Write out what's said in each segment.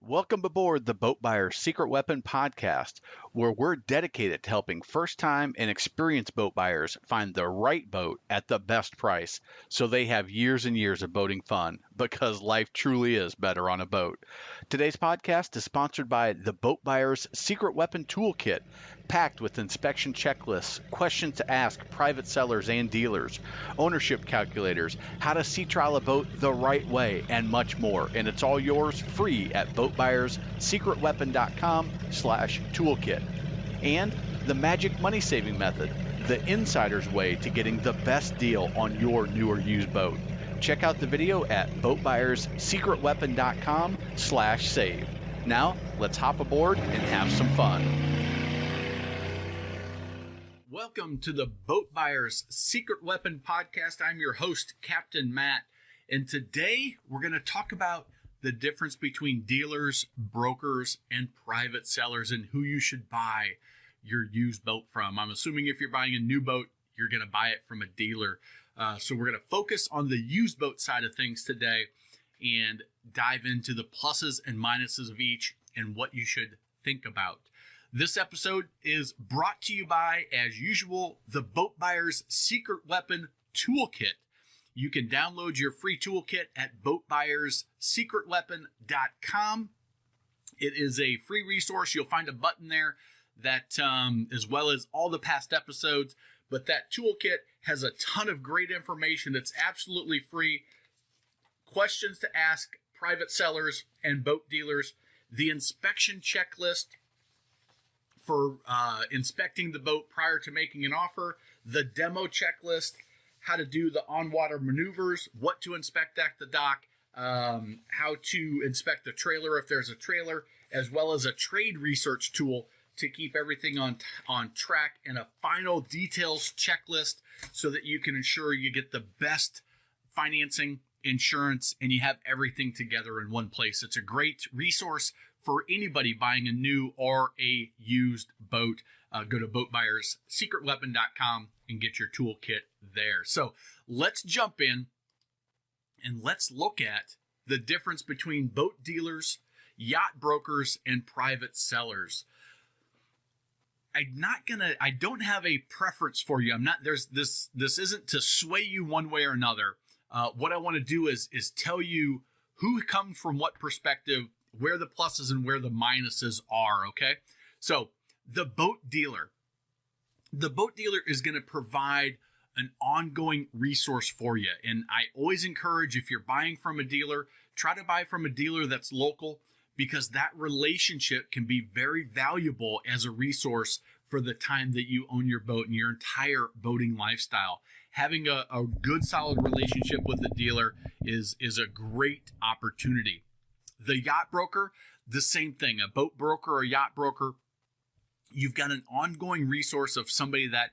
Welcome aboard the Boat Buyer's Secret Weapon podcast, where we're dedicated to helping first-time and experienced boat buyers find the right boat at the best price so they have years and years of boating fun, because life truly is better on a boat. Today's podcast is sponsored by the Boat Buyer's Secret Weapon Toolkit, packed with inspection checklists, questions to ask private sellers and dealers, ownership calculators, how to sea trial a boat the right way, and much more. And it's all yours free at boatbuyerssecretweapon.com/toolkit. And the magic money saving method, the insider's way to getting the best deal on your new or used boat. Check out the video at boatbuyerssecretweapon.com/save. Now, let's hop aboard and have some fun. Welcome to the Boat Buyer's Secret Weapon podcast. I'm your host, Captain Matt, and today we're going to talk about the difference between dealers, brokers, and private sellers and who you should buy your used boat from. I'm assuming if you're buying a new boat, you're going to buy it from a dealer. So we're going to focus on the used boat side of things today and dive into the pluses and minuses of each and what you should think about. This episode is brought to you by, as usual, the Boat Buyer's Secret Weapon Toolkit. You can download your free toolkit at boatbuyerssecretweapon.com. It is a free resource. You'll find a button there that, as well as all the past episodes, but that toolkit has a ton of great information. It's absolutely free. Questions to ask private sellers and boat dealers, the inspection checklist for inspecting the boat prior to making an offer, the demo checklist, how to do the on-water maneuvers, what to inspect at the dock, how to inspect the trailer if there's a trailer, as well as a trade research tool to keep everything on track, and a final details checklist so that you can ensure you get the best financing, insurance, and you have everything together in one place. It's a great resource for anybody buying a new or a used boat. Go to boatbuyerssecretweapon.com and get your toolkit there. So let's jump in and let's look at the difference between boat dealers, yacht brokers, and private sellers. I don't have a preference for you. This isn't to sway you one way or another. What I want to do is tell you who comes from what perspective, where the pluses and where the minuses are, okay? So the boat dealer is going to provide an ongoing resource for you. And I always encourage, if you're buying from a dealer, try to buy from a dealer that's local, because that relationship can be very valuable as a resource for the time that you own your boat and your entire boating lifestyle. Having a good, solid relationship with the dealer is a great opportunity. The yacht broker, the same thing. A boat broker or yacht broker, you've got an ongoing resource of somebody that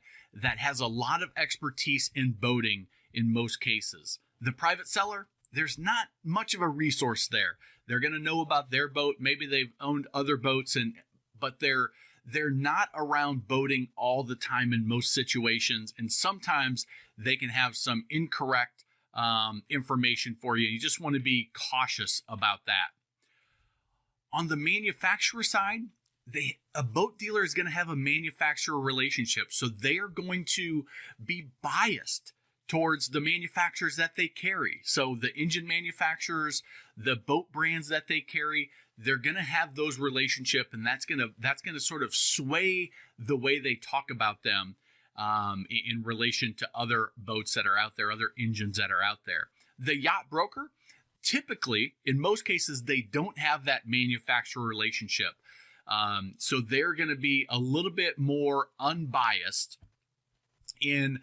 has a lot of expertise in boating in most cases. The private seller, there's not much of a resource there. They're going to know about their boat. Maybe they've owned other boats, but they're not around boating all the time in most situations. And sometimes they can have some incorrect information for you. You just want to be cautious about that. On the manufacturer side, a boat dealer is going to have a manufacturer relationship. So they are going to be biased towards the manufacturers that they carry. So the engine manufacturers, the boat brands that they carry, they're going to have those relationships, and that's going to sort of sway the way they talk about them in relation to other boats that are out there, other engines that are out there. The yacht broker, typically, in most cases, they don't have that manufacturer relationship. So they're going to be a little bit more unbiased in,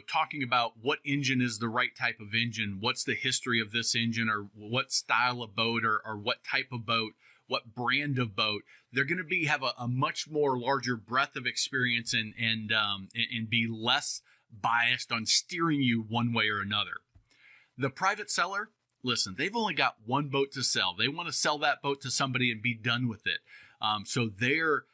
talking about what engine is the right type of engine, what's the history of this engine, or what style of boat, or what type of boat, what brand of boat. They're going to have a much more larger breadth of experience and be less biased on steering you one way or another. The private seller, listen, they've only got one boat to sell. They want to sell that boat to somebody and be done with it. So they are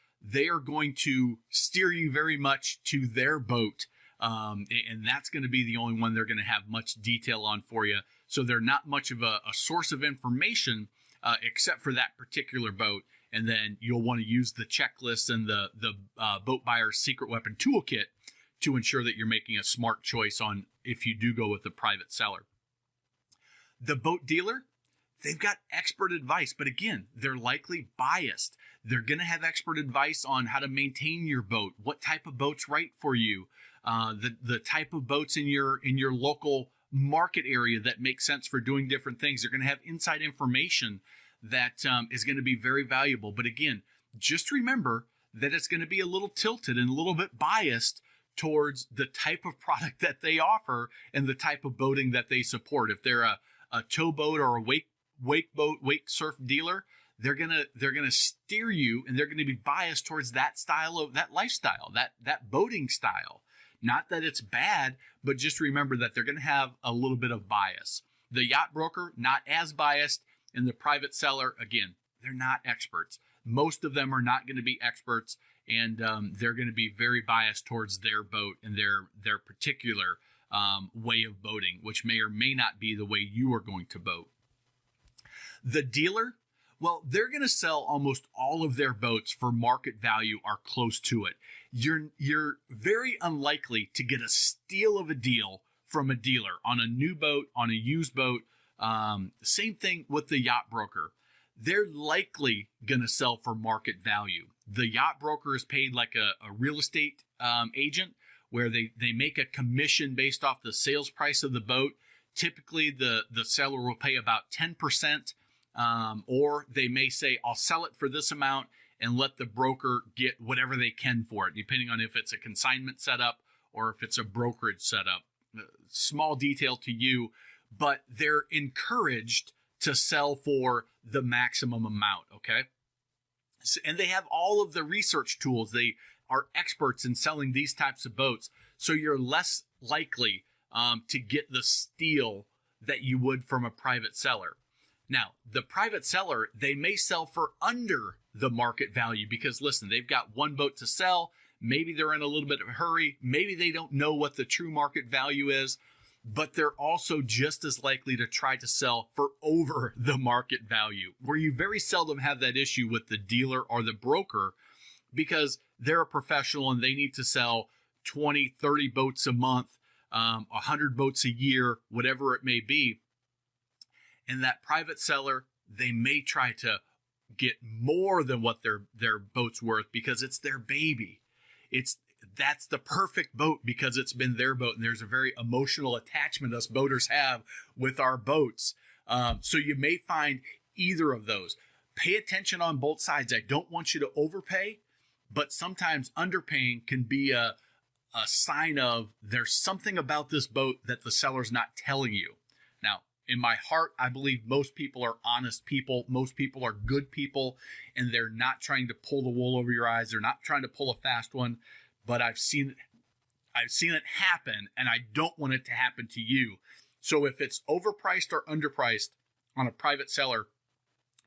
going to steer you very much to their boat. And that's going to be the only one they're going to have much detail on for you. So they're not much of a source of information except for that particular boat. And then you'll want to use the checklist and the boat buyer's secret weapon toolkit to ensure that you're making a smart choice on if you do go with a private seller. The boat dealer, they've got expert advice, but again, they're likely biased. They're going to have expert advice on how to maintain your boat, what type of boat's right for you, the type of boats in your local market area that make sense for doing different things. They're going to have inside information that is going to be very valuable. But again, just remember that it's going to be a little tilted and a little bit biased towards the type of product that they offer and the type of boating that they support. If they're a towboat or a wake surf dealer, they're gonna steer you, and they're going to be biased towards that style of that lifestyle, that boating style. Not that it's bad, but just remember that they're going to have a little bit of bias. The yacht broker, not as biased, and the private seller, again, they're not experts. Most of them are not going to be experts, and they're going to be very biased towards their boat and their particular way of boating, which may or may not be the way you are going to boat. The dealer, well, they're going to sell almost all of their boats for market value or close to it. You're very unlikely to get a steal of a deal from a dealer on a new boat, on a used boat. Same thing with the yacht broker. They're likely going to sell for market value. The yacht broker is paid like a real estate agent, where they make a commission based off the sales price of the boat. Typically, the seller will pay about 10%, or they may say, I'll sell it for this amount and let the broker get whatever they can for it, depending on if it's a consignment setup or if it's a brokerage setup. Small detail to you, but they're encouraged to sell for the maximum amount, okay? And they have all of the research tools. They are experts in selling these types of boats, so you're less likely to get the steal that you would from a private seller. Now, the private seller, they may sell for under the market value because, listen, they've got one boat to sell. Maybe they're in a little bit of a hurry. Maybe they don't know what the true market value is, but they're also just as likely to try to sell for over the market value, where you very seldom have that issue with the dealer or the broker because they're a professional and they need to sell 20, 30 boats a month, 100 boats a year, whatever it may be. And that private seller, they may try to get more than what their boat's worth because it's their baby. That's the perfect boat because it's been their boat, and there's a very emotional attachment us boaters have with our boats. So you may find either of those. Pay attention on both sides. I don't want you to overpay, but sometimes underpaying can be a sign of there's something about this boat that the seller's not telling you. Now, in my heart, I believe most people are honest people. Most people are good people, and they're not trying to pull the wool over your eyes. They're not trying to pull a fast one. But I've seen it happen, and I don't want it to happen to you. So if it's overpriced or underpriced on a private seller,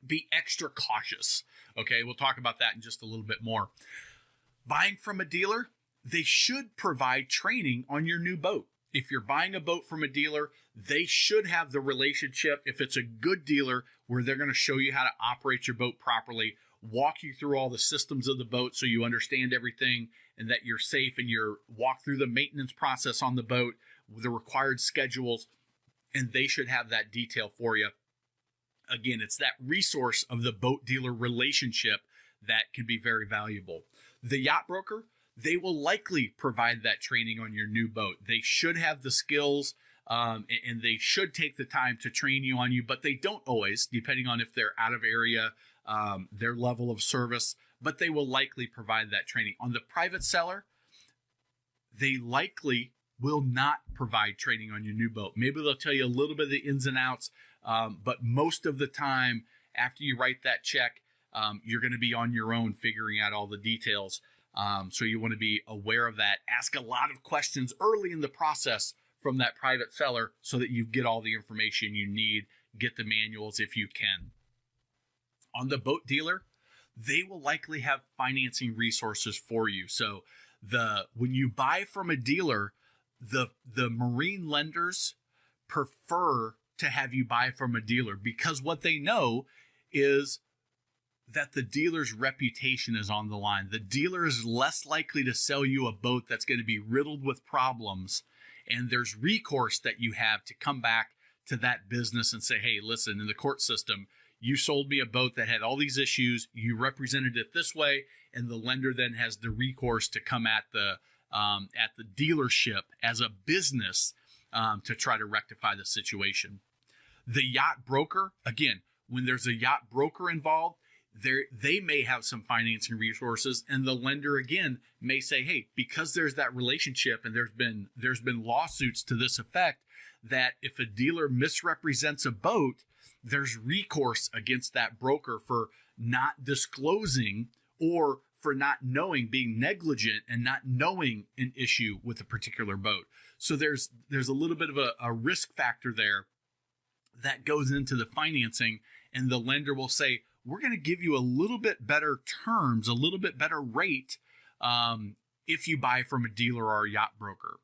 be extra cautious. Okay, we'll talk about that in just a little bit more. Buying from a dealer, they should provide training on your new boat. If you're buying a boat from a dealer, they should have the relationship, if it's a good dealer, where they're going to show you how to operate your boat properly, walk you through all the systems of the boat so you understand everything and that you're safe, and you're walk through the maintenance process on the boat, the required schedules, and they should have that detail for you. Again, it's that resource of the boat dealer relationship that can be very valuable. The yacht broker, they will likely provide that training on your new boat. They should have the skills, and they should take the time to train you on you, but they don't always, depending on if they're out of area, their level of service, but they will likely provide that training. On the private seller, they likely will not provide training on your new boat. Maybe they'll tell you a little bit of the ins and outs, but most of the time, after you write that check, you're going to be on your own figuring out all the details. So you want to be aware of that. Ask a lot of questions early in the process from that private seller so that you get all the information you need, get the manuals if you can. On the boat dealer, they will likely have financing resources for you. So when you buy from a dealer, the marine lenders prefer to have you buy from a dealer because what they know is that the dealer's reputation is on the line. The dealer is less likely to sell you a boat that's going to be riddled with problems, and there's recourse that you have to come back to that business and say, hey, listen, in the court system, you sold me a boat that had all these issues, you represented it this way, and the lender then has the recourse to come at the dealership as a business to try to rectify the situation. The yacht broker, again, when there's a yacht broker involved, they may have some financing resources, and the lender again may say, hey, because there's that relationship and there's been lawsuits to this effect, that if a dealer misrepresents a boat, there's recourse against that broker for not disclosing or for not knowing, being negligent and not knowing an issue with a particular boat. So there's a little bit of a risk factor there that goes into the financing, and the lender will say, we're going to give you a little bit better terms, a little bit better rate if you buy from a dealer or a yacht broker.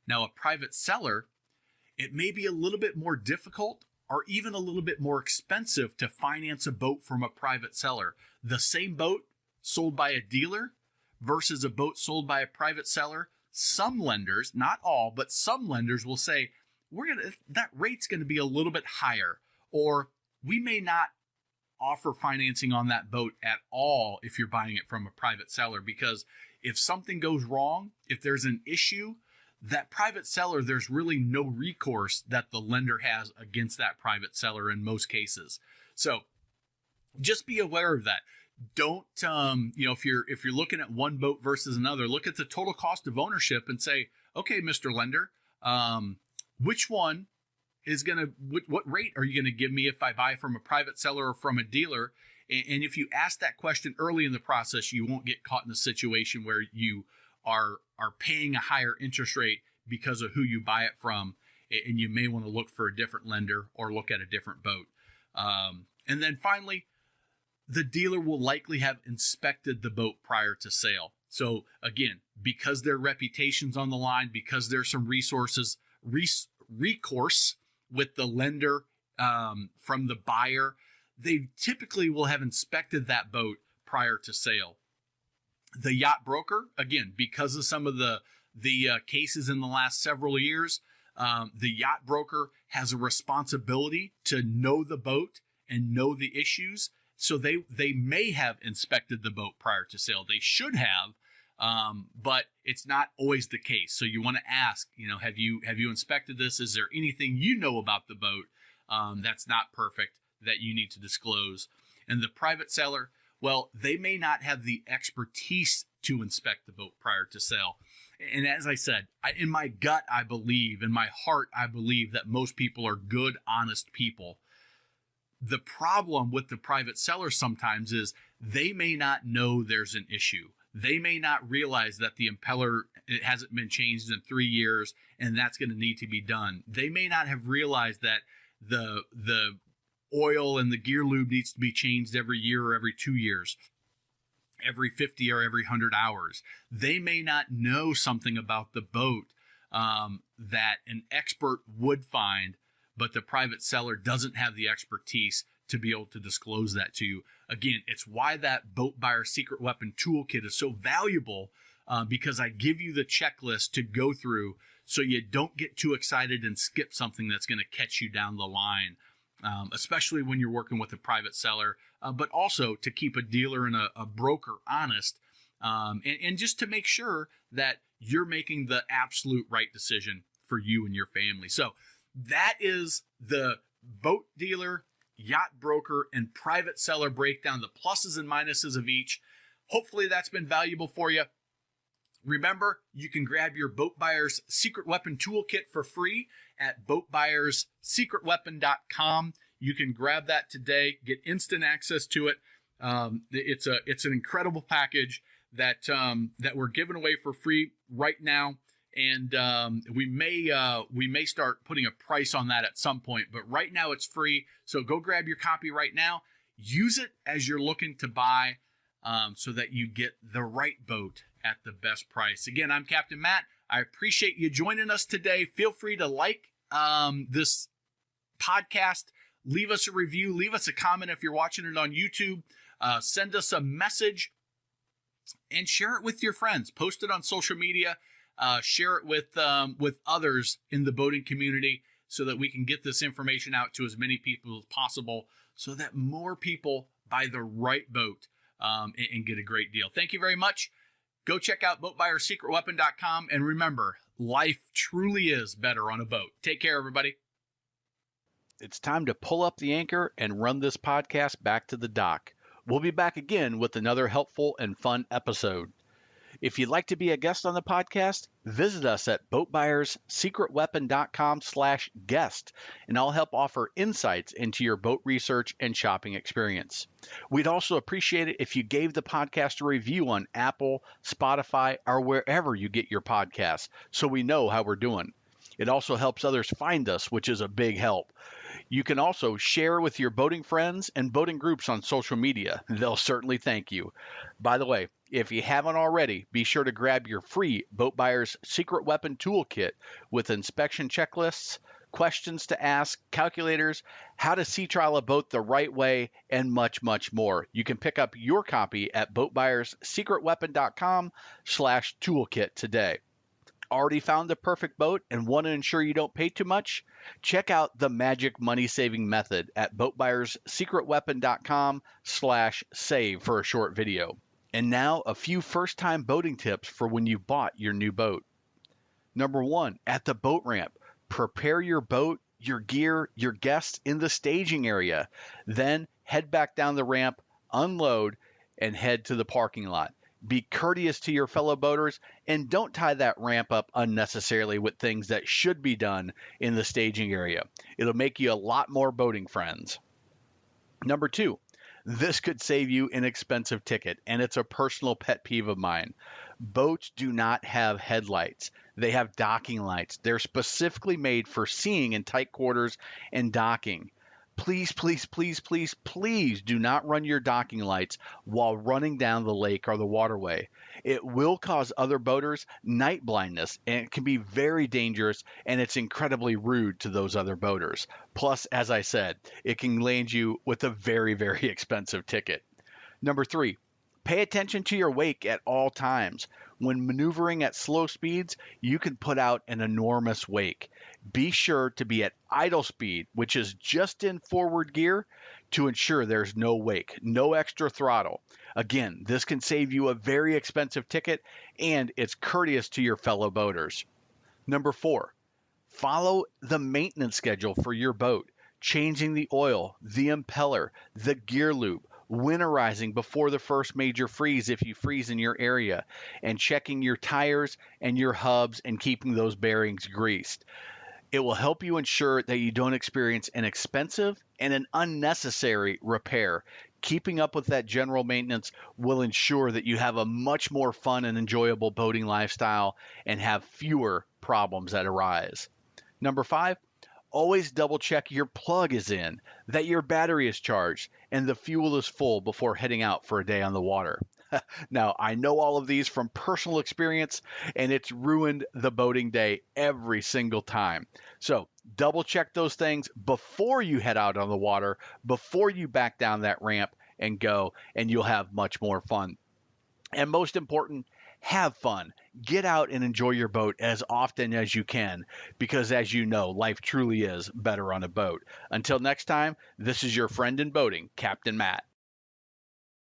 Now, a private seller, it may be a little bit more difficult or even a little bit more expensive to finance a boat from a private seller. The same boat sold by a dealer versus a boat sold by a private seller, some lenders, not all, but some lenders will say, that rate's going to be a little bit higher, or we may not offer financing on that boat at all if you're buying it from a private seller, because if something goes wrong, if there's an issue, that private seller, there's really no recourse that the lender has against that private seller in most cases. So just be aware of that. Don't, if you're looking at one boat versus another, look at the total cost of ownership and say, okay, Mr. Lender, which one is what rate are you going to give me if I buy from a private seller or from a dealer? And if you ask that question early in the process, you won't get caught in a situation where you are paying a higher interest rate because of who you buy it from, and you may want to look for a different lender or look at a different boat. And then finally, the dealer will likely have inspected the boat prior to sale. So again, because their reputation's on the line, because there's some recourse with the lender from the buyer, they typically will have inspected that boat prior to sale. The yacht broker, again, because of some of the cases in the last several years, the yacht broker has a responsibility to know the boat and know the issues. So they may have inspected the boat prior to sale. They should have, but it's not always the case. So you want to ask, have you inspected this? Is there anything you know about the boat that's not perfect that you need to disclose? And the private seller, well, they may not have the expertise to inspect the boat prior to sale. And as I said, in my gut, I believe, in my heart, I believe that most people are good, honest people. The problem with the private seller sometimes is they may not know there's an issue. They may not realize that the impeller, it hasn't been changed in 3 years, and that's going to need to be done. They may not have realized that the oil and the gear lube needs to be changed every year or every 2 years, every 50 or every 100 hours. They may not know something about the boat that an expert would find, but the private seller doesn't have the expertise to be able to disclose that to you. Again, it's why that Boat Buyer Secret Weapon Toolkit is so valuable, because I give you the checklist to go through so you don't get too excited and skip something that's going to catch you down the line, especially when you're working with a private seller, but also to keep a dealer and a broker honest, and just to make sure that you're making the absolute right decision for you and your family. So that is the boat dealer, yacht broker, and private seller breakdown, the pluses and minuses of each. Hopefully that's been valuable for you. Remember, you can grab your Boat Buyer's Secret Weapon Toolkit for free at boatbuyerssecretweapon.com. You can grab that today, get instant access to it. It's an incredible package that we're giving away for free right now. And we may start putting a price on that at some point, but right now it's free. So go grab your copy right now. Use it as you're looking to buy, so that you get the right boat at the best price. Again, I'm Captain Matt. I appreciate you joining us today. Feel free to like this podcast, leave us a review, leave us a comment if you're watching it on YouTube, send us a message, and share it with your friends. Post it on social media, share it with others in the boating community so that we can get this information out to as many people as possible so that more people buy the right boat and get a great deal. Thank you very much. Go check out boatbuyerssecretweapon.com, and remember, life truly is better on a boat. Take care, everybody. It's time to pull up the anchor and run this podcast back to the dock. We'll be back again with another helpful and fun episode. If you'd like to be a guest on the podcast, visit us at boatbuyerssecretweapon.com/guest, and I'll help offer insights into your boat research and shopping experience. We'd also appreciate it if you gave the podcast a review on Apple, Spotify, or wherever you get your podcasts, so we know how we're doing. It also helps others find us, which is a big help. You can also share with your boating friends and boating groups on social media. They'll certainly thank you. By the way, if you haven't already, be sure to grab your free Boat Buyer's Secret Weapon Toolkit with inspection checklists, questions to ask, calculators, how to sea trial a boat the right way, and much, much more. You can pick up your copy at boatbuyerssecretweapon.com/toolkit today. Already found the perfect boat and want to ensure you don't pay too much? Check out the magic money-saving method at boatbuyerssecretweapon.com/save for a short video. And now a few first-time boating tips for when you bought your new boat. Number 1, at the boat ramp, prepare your boat, your gear, your guests in the staging area. Then head back down the ramp, unload, and head to the parking lot. Be courteous to your fellow boaters and don't tie that ramp up unnecessarily with things that should be done in the staging area. It'll make you a lot more boating friends. Number 2, this could save you an expensive ticket, and it's a personal pet peeve of mine. Boats do not have headlights. They have docking lights. They're specifically made for seeing in tight quarters and docking. Please, please, please, please, please do not run your docking lights while running down the lake or the waterway. It will cause other boaters night blindness, and it can be very dangerous, and it's incredibly rude to those other boaters. Plus, as I said, it can land you with a very, very expensive ticket. Number 3, pay attention to your wake at all times. When maneuvering at slow speeds, you can put out an enormous wake. Be sure to be at idle speed, which is just in forward gear, to ensure there's no wake, no extra throttle. Again, this can save you a very expensive ticket, and it's courteous to your fellow boaters. Number 4, follow the maintenance schedule for your boat, changing the oil, the impeller, the gear loop, winterizing before the first major freeze if you freeze in your area, and checking your tires and your hubs and keeping those bearings greased. It will help you ensure that you don't experience an expensive and an unnecessary repair. Keeping up with that general maintenance will ensure that you have a much more fun and enjoyable boating lifestyle and have fewer problems that arise. Number 5, always double check your plug is in, that your battery is charged, and the fuel is full before heading out for a day on the water. Now, I know all of these from personal experience, and it's ruined the boating day every single time. So double check those things before you head out on the water, before you back down that ramp and go, and you'll have much more fun. And most important, have fun. Get out and enjoy your boat as often as you can, because as you know, life truly is better on a boat. Until next time, this is your friend in boating, Captain Matt.